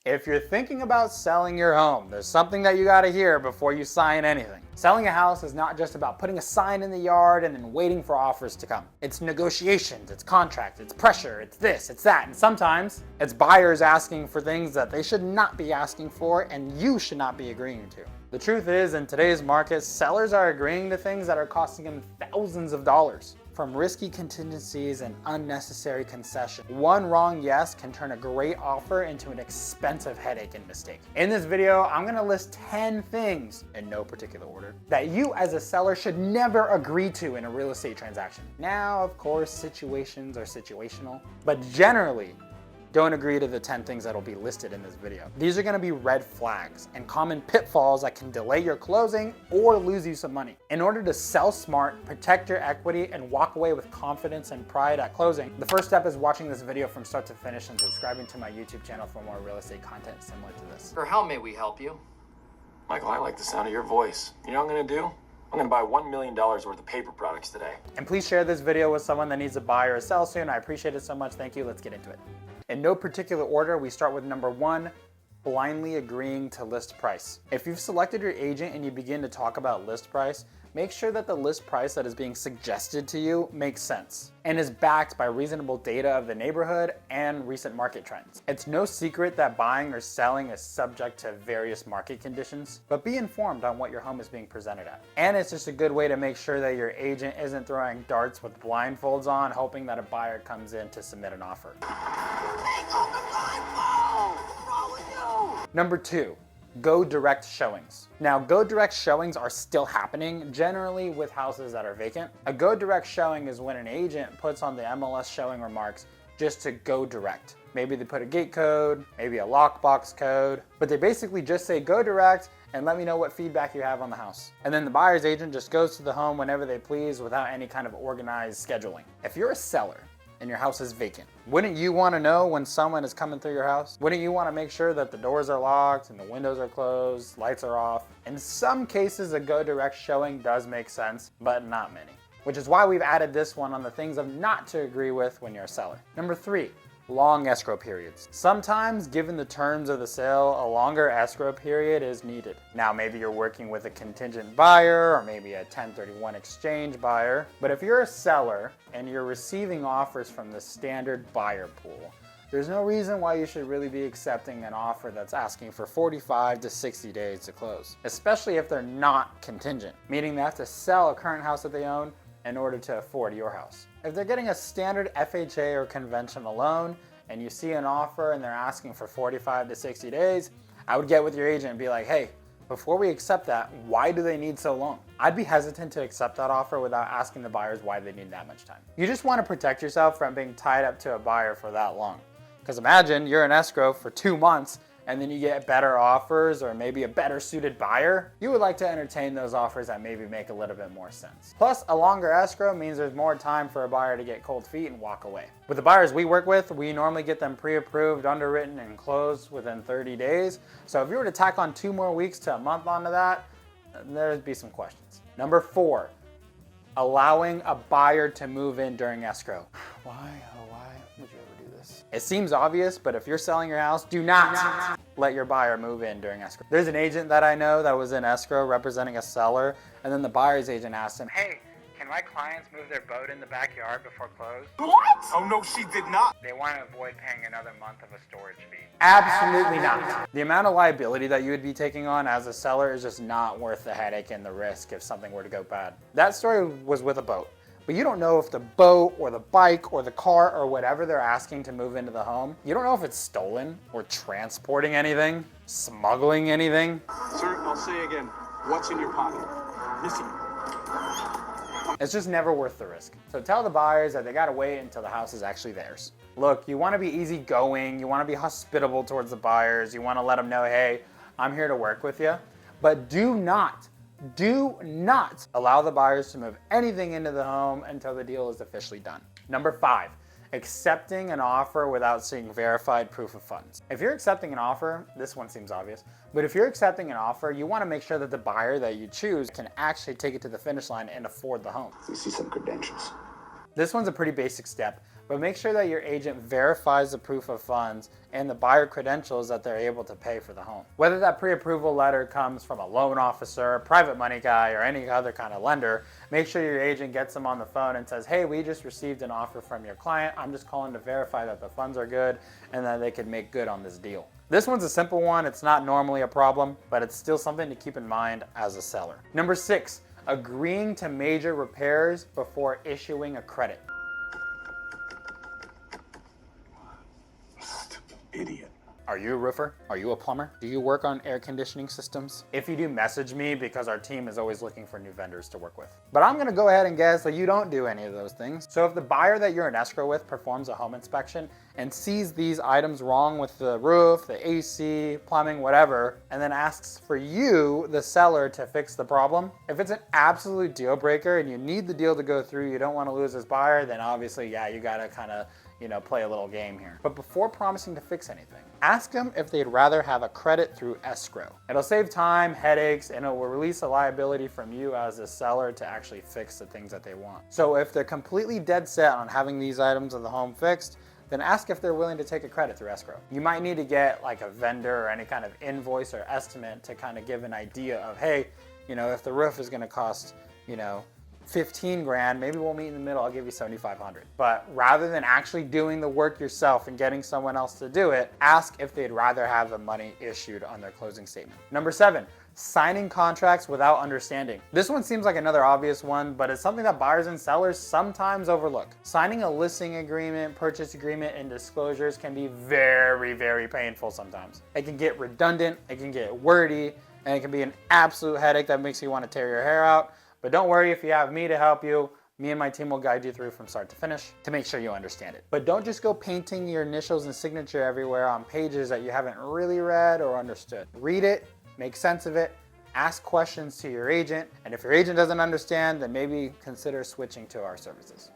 If you're thinking about selling your home, there's something that you gotta hear before you sign anything. Selling a house is not just about putting a sign in the yard and then waiting for offers to come. It's negotiations, it's contracts, it's pressure, it's this, it's that, and sometimes it's buyers asking for things that they should not be asking for and you should not be agreeing to. The truth is, in today's market, sellers are agreeing to things that are costing them thousands of dollars. From risky contingencies and unnecessary concessions, one wrong yes can turn a great offer into an expensive headache and mistake. In this video, I'm gonna list 10 things, in no particular order, that you as a seller should never agree to in a real estate transaction. Now, of course, situations are situational, but generally, don't agree to the 10 things that'll be listed in this video. These are gonna be red flags and common pitfalls that can delay your closing or lose you some money. In order to sell smart, protect your equity, and walk away with confidence and pride at closing, the first step is watching this video from start to finish and subscribing to my YouTube channel for more real estate content similar to this. Sir, how may we help you? Michael, I like the sound of your voice. You know what I'm gonna do? I'm gonna buy $1 million worth of paper products today. And please share this video with someone that needs to buy or sell soon. I appreciate it so much. Thank you. Let's get into it. In no particular order, we start with number 1, blindly agreeing to list price. If you've selected your agent and you begin to talk about list price, make sure that the list price that is being suggested to you makes sense and is backed by reasonable data of the neighborhood and recent market trends. It's no secret that buying or selling is subject to various market conditions, but be informed on what your home is being presented at. And it's just a good way to make sure that your agent isn't throwing darts with blindfolds on, hoping that a buyer comes in to submit an offer. Number 2, go direct showings. Now, go direct showings are still happening, generally with houses that are vacant. A go direct showing is when an agent puts on the MLS showing remarks just to go direct. Maybe they put a gate code, maybe a lockbox code, but they basically just say go direct and let me know what feedback you have on the house. And then the buyer's agent just goes to the home whenever they please without any kind of organized scheduling. If you're a seller and your house is vacant, wouldn't you want to know when someone is coming through your house? Wouldn't you want to make sure that the doors are locked and the windows are closed, lights are off? In some cases, a go direct showing does make sense, but not many. Which is why we've added this one on the things of not to agree with when you're a seller. Number 3, long escrow periods. Sometimes, given the terms of the sale, a longer escrow period is needed. Now, maybe you're working with a contingent buyer or maybe a 1031 exchange buyer, but if you're a seller and you're receiving offers from the standard buyer pool, there's no reason why you should really be accepting an offer that's asking for 45 to 60 days to close, especially if they're not contingent, meaning they have to sell a current house that they own in order to afford your house. If they're getting a standard FHA or conventional loan and you see an offer and they're asking for 45 to 60 days, I would get with your agent and be like, hey, before we accept that, why do they need so long? I'd be hesitant to accept that offer without asking the buyers why they need that much time. You just want to protect yourself from being tied up to a buyer for that long. Because imagine you're in escrow for 2 months and then you get better offers or maybe a better suited buyer. You would like to entertain those offers that maybe make a little bit more sense. Plus, a longer escrow means there's more time for a buyer to get cold feet and walk away. With the buyers we work with, we normally get them pre-approved, underwritten, and closed within 30 days. So if you were to tack on 2 more weeks to a month onto that, there'd be some questions. Number 4, allowing a buyer to move in during escrow. Why would you ever do this? It seems obvious, but if you're selling your house, do not let your buyer move in during escrow. There's an agent that I know that was in escrow representing a seller, and then the buyer's agent asked him, hey, can my clients move their boat in the backyard before close? What? Oh no, she did not. They want to avoid paying another month of a storage fee. Absolutely not. The amount of liability that you would be taking on as a seller is just not worth the headache and the risk if something were to go bad. That story was with a boat. But you don't know if the boat or the bike or the car or whatever they're asking to move into the home, you don't know if it's stolen or transporting anything, smuggling anything. Sir, I'll say again, what's in your pocket? Missing. It's just never worth the risk. So tell the buyers that they gotta wait until the house is actually theirs. Look, you wanna be easygoing, you wanna be hospitable towards the buyers, you wanna let them know, hey, I'm here to work with you, but do not allow the buyers to move anything into the home until the deal is officially done. Number 5, accepting an offer without seeing verified proof of funds. If you're accepting an offer, this one seems obvious, but if you're accepting an offer, you want to make sure that the buyer that you choose can actually take it to the finish line and afford the home. You see some credentials. This one's a pretty basic step, but make sure that your agent verifies the proof of funds and the buyer credentials that they're able to pay for the home. Whether that pre-approval letter comes from a loan officer, a private money guy, or any other kind of lender, make sure your agent gets them on the phone and says, hey, we just received an offer from your client. I'm just calling to verify that the funds are good and that they can make good on this deal. This one's a simple one. It's not normally a problem, but it's still something to keep in mind as a seller. Number 6, agreeing to major repairs before issuing a credit. Idiot. Are you a roofer? Are you a plumber? Do you work on air conditioning systems? If you do, message me because our team is always looking for new vendors to work with. But I'm gonna go ahead and guess that you don't do any of those things. So if the buyer that you're in escrow with performs a home inspection and sees these items wrong with the roof, the AC, plumbing, whatever, and then asks for you, the seller, to fix the problem, if it's an absolute deal breaker and you need the deal to go through, you don't wanna lose this buyer, then obviously, yeah, you gotta kinda play a little game here. But before promising to fix anything, ask them if they'd rather have a credit through escrow. It'll save time, headaches, and it will release a liability from you as a seller to actually fix the things that they want. So if they're completely dead set on having these items of the home fixed, then ask if they're willing to take a credit through escrow. You might need to get like a vendor or any kind of invoice or estimate to kind of give an idea of, hey, if the roof is gonna cost, 15 grand, maybe we'll meet in the middle, I'll give you 7,500. But rather than actually doing the work yourself and getting someone else to do it, ask if they'd rather have the money issued on their closing statement. Number 7, signing contracts without understanding. This one seems like another obvious one, but it's something that buyers and sellers sometimes overlook. Signing a listing agreement, purchase agreement, and disclosures can be very, very painful sometimes. It can get redundant, it can get wordy, and it can be an absolute headache that makes you want to tear your hair out. But don't worry, if you have me to help you, me and my team will guide you through from start to finish to make sure you understand it. But don't just go painting your initials and signature everywhere on pages that you haven't really read or understood. Read it, make sense of it, ask questions to your agent, and if your agent doesn't understand, then maybe consider switching to our services.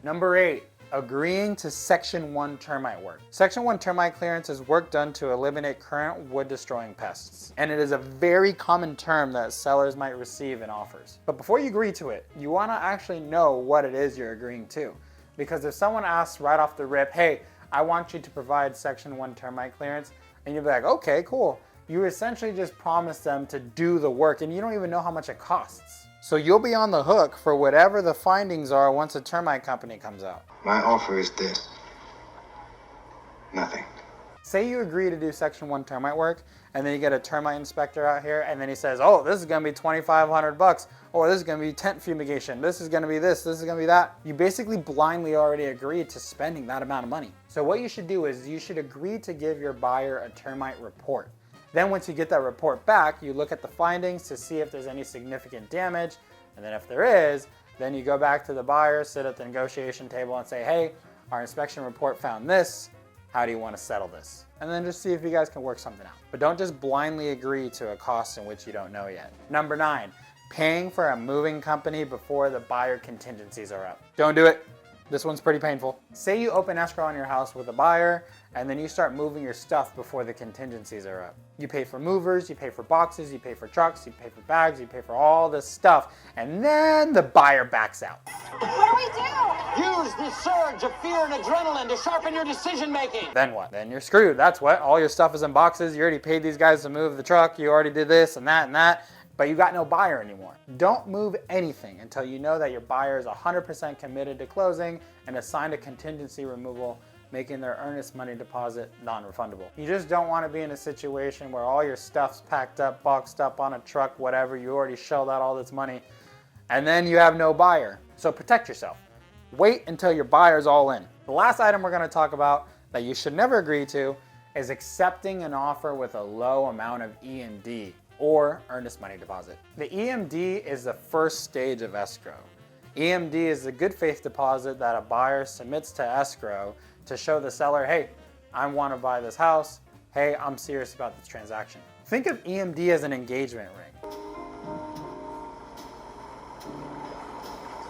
Number 8, agreeing to Section 1 termite work. Section 1 termite clearance is work done to eliminate current wood-destroying pests, and it is a very common term that sellers might receive in offers. But before you agree to it, you want to actually know what it is you're agreeing to. Because if someone asks right off the rip, hey, I want you to provide Section 1 termite clearance, and you'll be like, okay, cool. You essentially just promise them to do the work, and you don't even know how much it costs. So you'll be on the hook for whatever the findings are once a termite company comes out. My offer is this. Nothing. Say you agree to do Section 1 termite work, and then you get a termite inspector out here, and then he says, oh, this is gonna be $2,500, or this is gonna be tent fumigation, this is gonna be this is gonna be that. You basically blindly already agreed to spending that amount of money. So what you should do is you should agree to give your buyer a termite report. Then once you get that report back, you look at the findings to see if there's any significant damage, and then if there is, then you go back to the buyer, sit at the negotiation table and say, hey, our inspection report found this, how do you want to settle this? And then just see if you guys can work something out. But don't just blindly agree to a cost in which you don't know yet. Number 9, paying for a moving company before the buyer contingencies are up. Don't do it. This one's pretty painful. Say you open escrow on your house with a buyer, and then you start moving your stuff before the contingencies are up. You pay for movers, you pay for boxes, you pay for trucks, you pay for bags, you pay for all this stuff, and then the buyer backs out. What do we do? Use the surge of fear and adrenaline to sharpen your decision making. Then what? Then you're screwed. That's what. All your stuff is in boxes. You already paid these guys to move the truck. You already did this and that, but you got no buyer anymore. Don't move anything until you know that your buyer is 100% committed to closing and has signed a contingency removal, making their earnest money deposit non-refundable. You just don't want to be in a situation where all your stuff's packed up, boxed up on a truck, whatever, you already shelled out all this money, and then you have no buyer. So protect yourself. Wait until your buyer's all in. The last item we're going to talk about that you should never agree to is accepting an offer with a low amount of EMD, or earnest money deposit. The EMD is the first stage of escrow. EMD is the good faith deposit that a buyer submits to escrow to show the seller, hey, I want to buy this house. Hey, I'm serious about this transaction. Think of EMD as an engagement ring.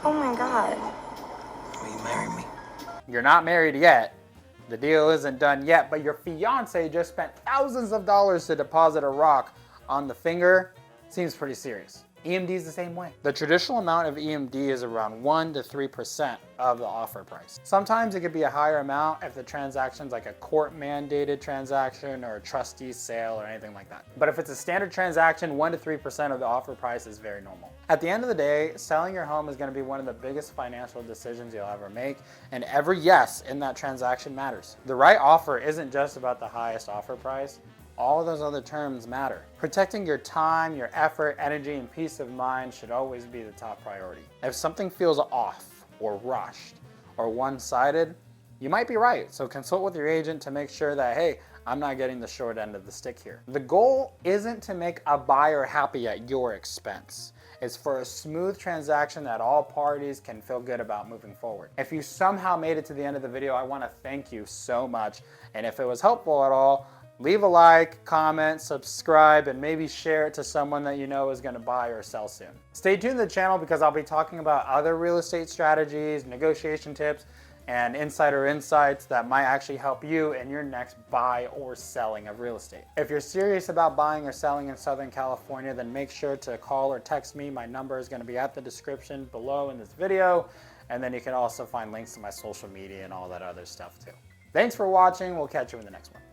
Oh my God. Will you marry me? You're not married yet. The deal isn't done yet, but your fiance just spent thousands of dollars to deposit a rock on the finger. Seems pretty serious. EMD is the same way. The traditional amount of EMD is around 1 to 3% of the offer price. Sometimes it could be a higher amount if the transaction's like a court mandated transaction or a trustee sale or anything like that. But if it's a standard transaction, 1 to 3% of the offer price is very normal. At the end of the day, selling your home is going to be one of the biggest financial decisions you'll ever make, and every yes in that transaction matters. The right offer isn't just about the highest offer price. All those other terms matter. Protecting your time, your effort, energy, and peace of mind should always be the top priority. If something feels off or rushed or one-sided, you might be right. So consult with your agent to make sure that, hey, I'm not getting the short end of the stick here. The goal isn't to make a buyer happy at your expense. It's for a smooth transaction that all parties can feel good about moving forward. If you somehow made it to the end of the video, I want to thank you so much. And if it was helpful at all, leave a like, comment, subscribe, and maybe share it to someone that you know is going to buy or sell soon. Stay tuned to the channel because I'll be talking about other real estate strategies, negotiation tips, and insider insights that might actually help you in your next buy or selling of real estate. If you're serious about buying or selling in Southern California, then make sure to call or text me. My number is going to be at the description below in this video. And then you can also find links to my social media and all that other stuff too. Thanks for watching. We'll catch you in the next one.